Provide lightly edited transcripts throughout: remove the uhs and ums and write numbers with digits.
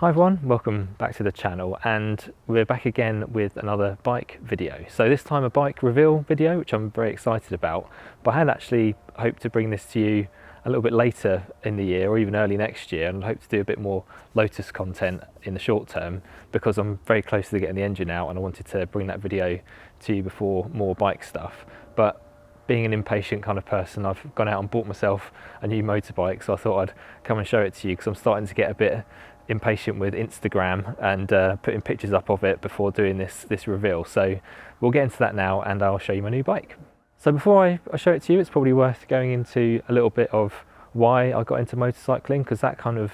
Hi everyone, welcome back to the channel, and we're back again with another bike video. So this time a bike reveal video, which I'm very excited about, but I had actually hoped to bring this to you a little bit later in the year or even early next year, and I hope to do a bit more Lotus content in the short term because I'm very close to getting the engine out and I wanted to bring that video to you before more bike stuff. But being an impatient kind of person, I've gone out and bought myself a new motorbike, so I thought I'd come and show it to you because I'm starting to get a bit impatient with Instagram and putting pictures up of it before doing this reveal. So we'll get into that now and I'll show you my new bike. So before I show it to you, it's probably worth going into a little bit of why I got into motorcycling, because that kind of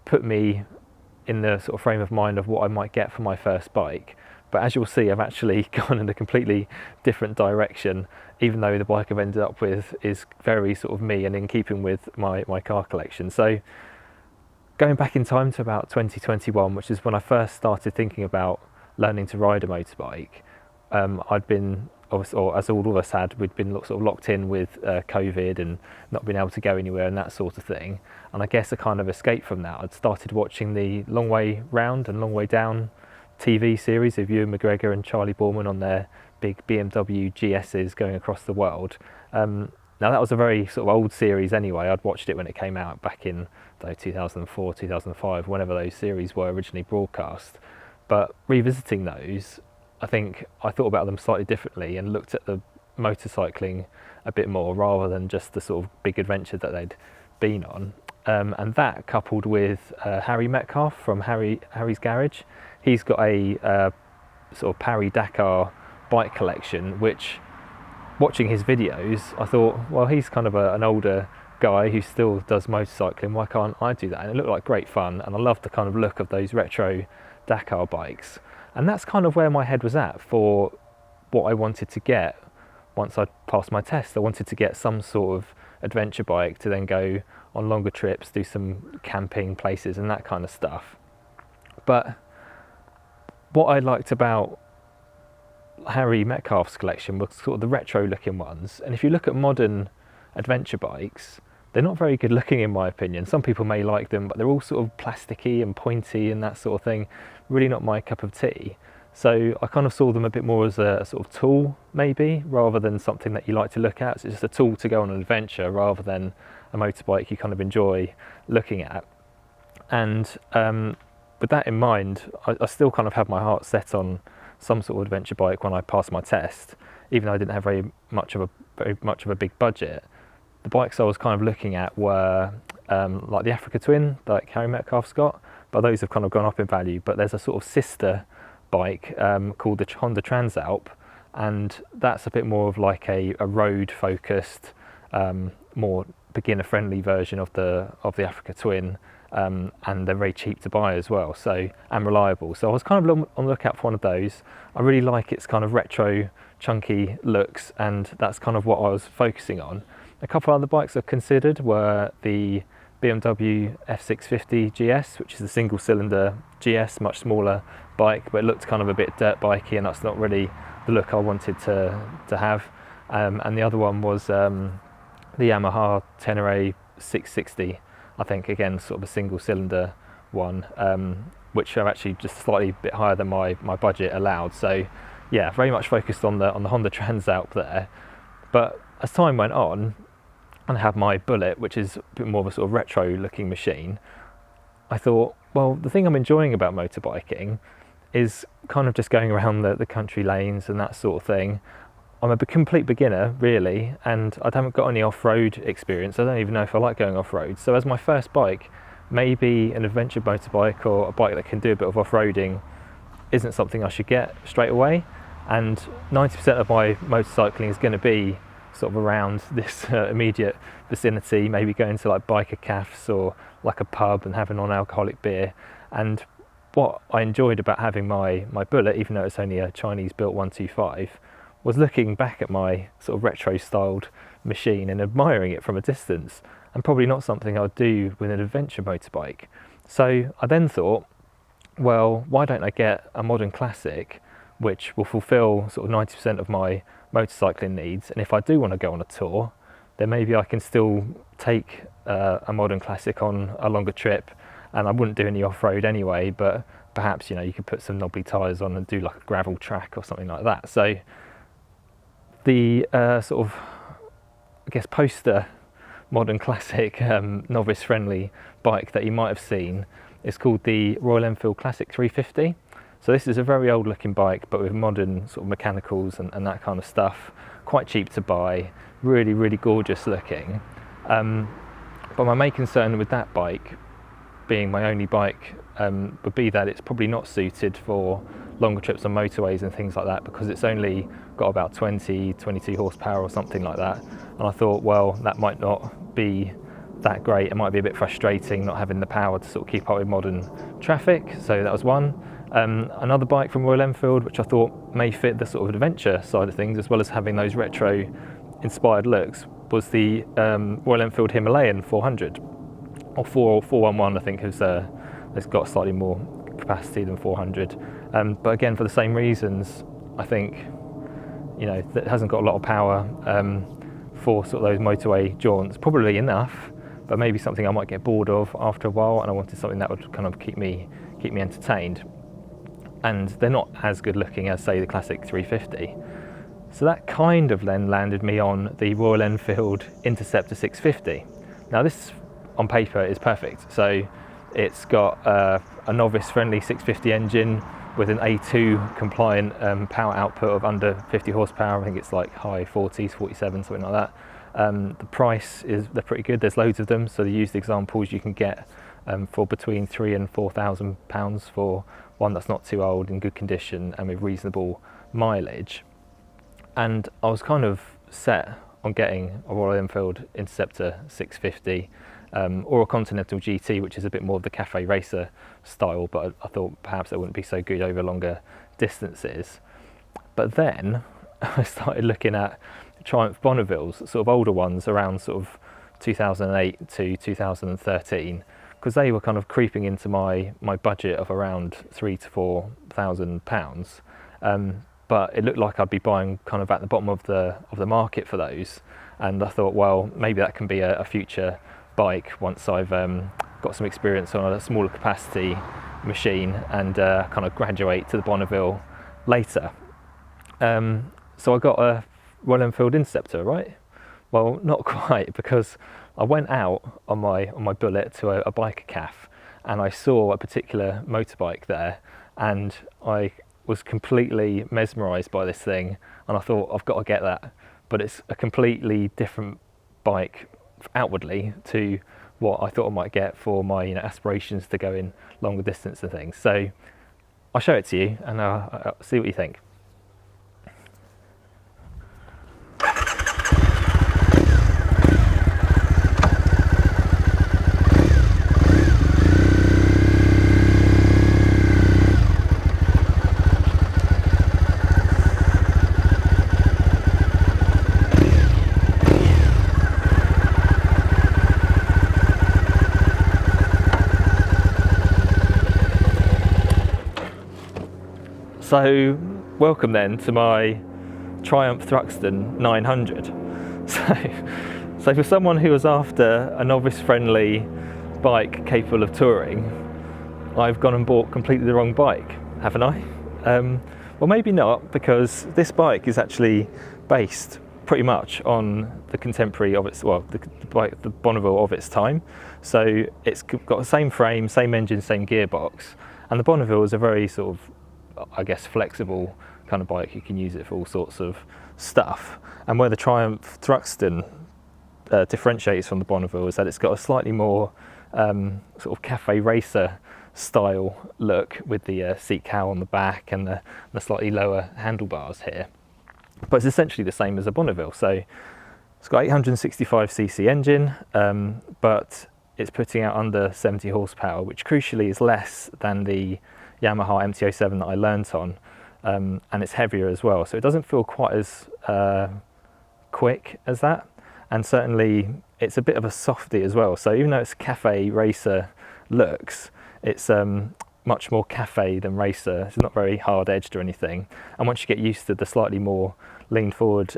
put me in the sort of frame of mind of what I might get for my first bike. But as you'll see, I've actually gone in a completely different direction, even though the bike I've ended up with is very sort of me and in keeping with my car collection. So going back in time to about 2021, which is when I first started thinking about learning to ride a motorbike, I'd been, or as all of us had, we'd been sort of locked in with COVID and not being able to go anywhere and that sort of thing. And I guess a kind of escape from that, I'd started watching the Long Way Round and Long Way Down TV series of Ewan McGregor and Charlie Boorman on their big BMW GSs going across the world. Now that was a very sort of old series anyway. I'd watched it when it came out back in 2004, 2005, whenever those series were originally broadcast. But revisiting those, I think I thought about them slightly differently and looked at the motorcycling a bit more rather than just the sort of big adventure that they'd been on. And that coupled with Harry Metcalf from Harry's Garage, he's got a sort of Paris-Dakar bike collection, which, watching his videos, I thought, well, he's kind of an older guy who still does motorcycling, why can't I do that? And it looked like great fun, and I loved the kind of look of those retro Dakar bikes. And that's kind of where my head was at for what I wanted to get once I'd passed my test. I wanted to get some sort of adventure bike to then go on longer trips, do some camping places and that kind of stuff. But what I liked about Harry Metcalf's collection was sort of the retro looking ones. And if you look at modern adventure bikes, they're not very good looking in my opinion. Some people may like them, but they're all sort of plasticky and pointy and that sort of thing. Really not my cup of tea. So I kind of saw them a bit more as a sort of tool maybe, rather than something that you like to look at. So it's just a tool to go on an adventure rather than a motorbike you kind of enjoy looking at. And with that in mind, I still kind of had my heart set on some sort of adventure bike when I passed my test, even though I didn't have very much of a big budget. The bikes I was kind of looking at were like the Africa Twin, like Harry Metcalf's got, but those have kind of gone up in value. But there's a sort of sister bike called the Honda Transalp, and that's a bit more of like a road focused, more beginner friendly version of the Africa Twin. And they're very cheap to buy as well, so, and reliable. So I was kind of on the lookout for one of those. I really like its kind of retro chunky looks, and that's kind of what I was focusing on. A couple of other bikes I've considered were the BMW F650 GS, which is a single cylinder GS, much smaller bike, but it looked kind of a bit dirt bikey, and that's not really the look I wanted to have. And the other one was the Yamaha Tenere 660, I think, again sort of a single cylinder one, which are actually just slightly bit higher than my budget allowed. So yeah, very much focused on the Honda Transalp there. But as time went on, and I had my Bullet, which is a bit more of a sort of retro looking machine, I thought, well, the thing I'm enjoying about motorbiking is kind of just going around the country lanes and that sort of thing. I'm a complete beginner really, and I haven't got any off-road experience. I don't even know if I like going off-road. So as my first bike, maybe an adventure motorbike or a bike that can do a bit of off-roading isn't something I should get straight away. And 90% of my motorcycling is going to be sort of around this immediate vicinity, maybe going to like biker cafes or like a pub and having non-alcoholic beer. And what I enjoyed about having my Bullet, even though it's only a Chinese built 125, was looking back at my sort of retro styled machine and admiring it from a distance, and probably not something I'd do with an adventure motorbike. So I then thought, well, why don't I get a modern classic which will fulfill sort of 90% of my motorcycling needs, and if I do want to go on a tour, then maybe I can still take a modern classic on a longer trip and I wouldn't do any off-road anyway, but perhaps, you could put some knobbly tyres on and do like a gravel track or something like that. So the sort of, I guess, poster modern classic novice friendly bike that you might have seen is called the Royal Enfield Classic 350. So this is a very old looking bike, but with modern sort of mechanicals and that kind of stuff. Quite cheap to buy, really, really gorgeous looking. But my main concern with that bike, being my only bike, would be that it's probably not suited for longer trips on motorways and things like that, because it's only got about 22 horsepower or something like that. And I thought, well, that might not be that great. It might be a bit frustrating not having the power to sort of keep up with modern traffic. So that was one. Another bike from Royal Enfield, which I thought may fit the sort of adventure side of things, as well as having those retro inspired looks, was the Royal Enfield Himalayan 400, or 411, I think, it's got slightly more capacity than 400. But again, for the same reasons, I think, that hasn't got a lot of power for sort of those motorway jaunts. Probably enough, but maybe something I might get bored of after a while, and I wanted something that would kind of keep me entertained. And they're not as good looking as, say, the classic 350. So that kind of then landed me on the Royal Enfield Interceptor 650. Now this on paper is perfect. So it's got a novice friendly 650 engine with an A2 compliant power output of under 50 horsepower. I think it's like high 40s, 47, something like that. The price they're pretty good. There's loads of them. So the used examples you can get for between £3,000 and £4,000 for one that's not too old, in good condition and with reasonable mileage. And I was kind of set on getting a Royal Enfield Interceptor 650 or a Continental GT, which is a bit more of the cafe racer style, but I thought perhaps it wouldn't be so good over longer distances. But then I started looking at Triumph Bonnevilles, sort of older ones around sort of 2008 to 2013, because they were kind of creeping into my budget of around £3,000 to £4,000. But it looked like I'd be buying kind of at the bottom of the market for those, and I thought, well, maybe that can be a future bike once I've got some experience on a smaller capacity machine and kind of graduate to the Bonneville later. So I got a Royal Enfield Interceptor, right? Well, not quite, because I went out on my bullet to a biker cafe, and I saw a particular motorbike there, and I was completely mesmerised by this thing, and I thought, I've got to get that. But it's a completely different bike outwardly to what I thought I might get for my aspirations to go in longer distance and things. So I'll show it to you and I'll see what you think. So welcome then to my Triumph Thruxton 900. So for someone who was after a novice friendly bike capable of touring, I've gone and bought completely the wrong bike, haven't I? Well, maybe not, because this bike is actually based pretty much on the contemporary of its, well, the Bonneville of its time. So it's got the same frame, same engine, same gearbox, and the Bonneville is a very sort of, I guess, flexible kind of bike. You can use it for all sorts of stuff. And where the Triumph Thruxton differentiates from the Bonneville is that it's got a slightly more sort of cafe racer style look, with the seat cowl on the back and the slightly lower handlebars here. But it's essentially the same as a Bonneville. So it's got 865cc engine, but it's putting out under 70 horsepower, which crucially is less than the Yamaha MT-07 that I learnt on, and it's heavier as well, so it doesn't feel quite as quick as that, and certainly it's a bit of a softie as well. So even though it's cafe racer looks, it's much more cafe than racer. It's not very hard edged or anything, and once you get used to the slightly more lean forward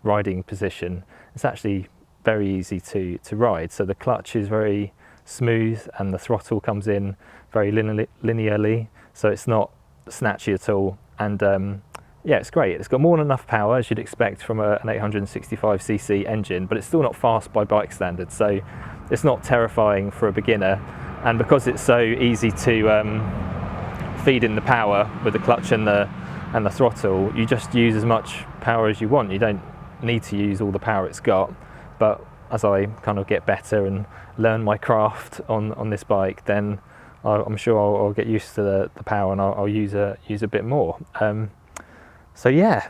riding position, it's actually very easy to ride. So the clutch is very smooth, and the throttle comes in very linearly, so it's not snatchy at all. And yeah, it's great. It's got more than enough power, as you'd expect from an 865cc engine, but it's still not fast by bike standards, so it's not terrifying for a beginner. And because it's so easy to feed in the power with the clutch and the throttle, you just use as much power as you want. You don't need to use all the power it's got. But as I kind of get better and learn my craft on this bike, then I'm sure I'll get used to the power, and I'll use a bit more. So yeah,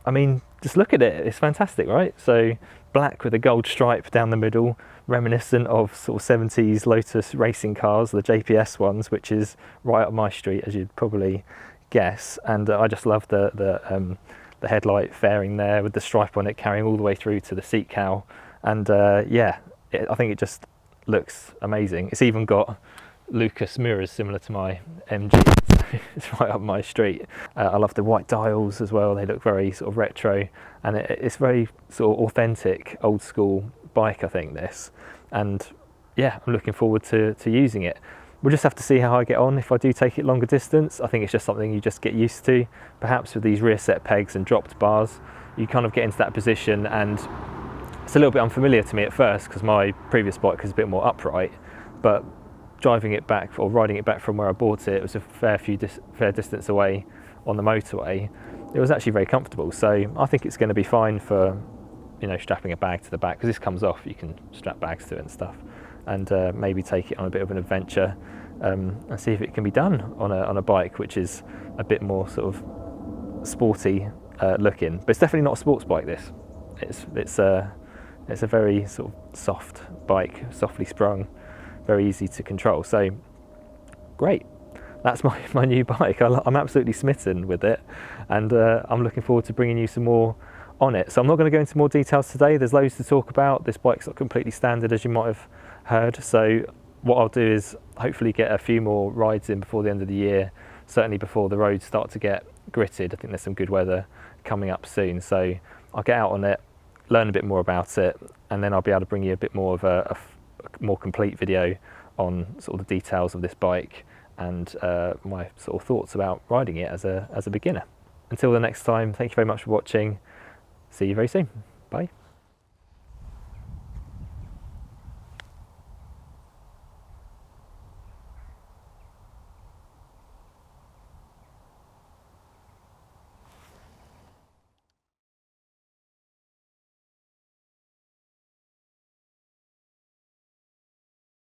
I mean, just look at it, it's fantastic, right? So black with a gold stripe down the middle, reminiscent of sort of 70s Lotus racing cars, the JPS ones, which is right up my street, as you'd probably guess. And I just love the headlight fairing there with the stripe on it carrying all the way through to the seat cowl. And yeah, I think it just looks amazing. It's even got Lucas mirrors similar to my MG. It's right up my street. I love the white dials as well. They look very sort of retro, and it's very sort of authentic, old school bike, I think, this. And yeah, I'm looking forward to using it. We'll just have to see how I get on if I do take it longer distance. I think it's just something you just get used to. Perhaps with these rear set pegs and dropped bars, you kind of get into that position, and it's a little bit unfamiliar to me at first because my previous bike was a bit more upright, but driving it back or riding it back from where I bought it, it was a fair distance away on the motorway. It was actually very comfortable, so I think it's going to be fine for, you know, strapping a bag to the back, because this comes off, you can strap bags to it and stuff, and maybe take it on a bit of an adventure and see if it can be done on a bike which is a bit more sort of sporty looking. But it's definitely not a sports bike, this. It's a very sort of soft bike, softly sprung, very easy to control. So great, that's my new bike. I'm absolutely smitten with it, and I'm looking forward to bringing you some more on it. So I'm not going to go into more details today. There's loads to talk about. This bike's not completely standard, as you might have heard, so what I'll do is hopefully get a few more rides in before the end of the year, certainly before the roads start to get gritted. I think there's some good weather coming up soon, so I'll get out on it, learn a bit more about it, and then I'll be able to bring you a bit more of a more complete video on sort of the details of this bike and my sort of thoughts about riding it as a beginner. Until the next time, thank you very much for watching. See you very soon.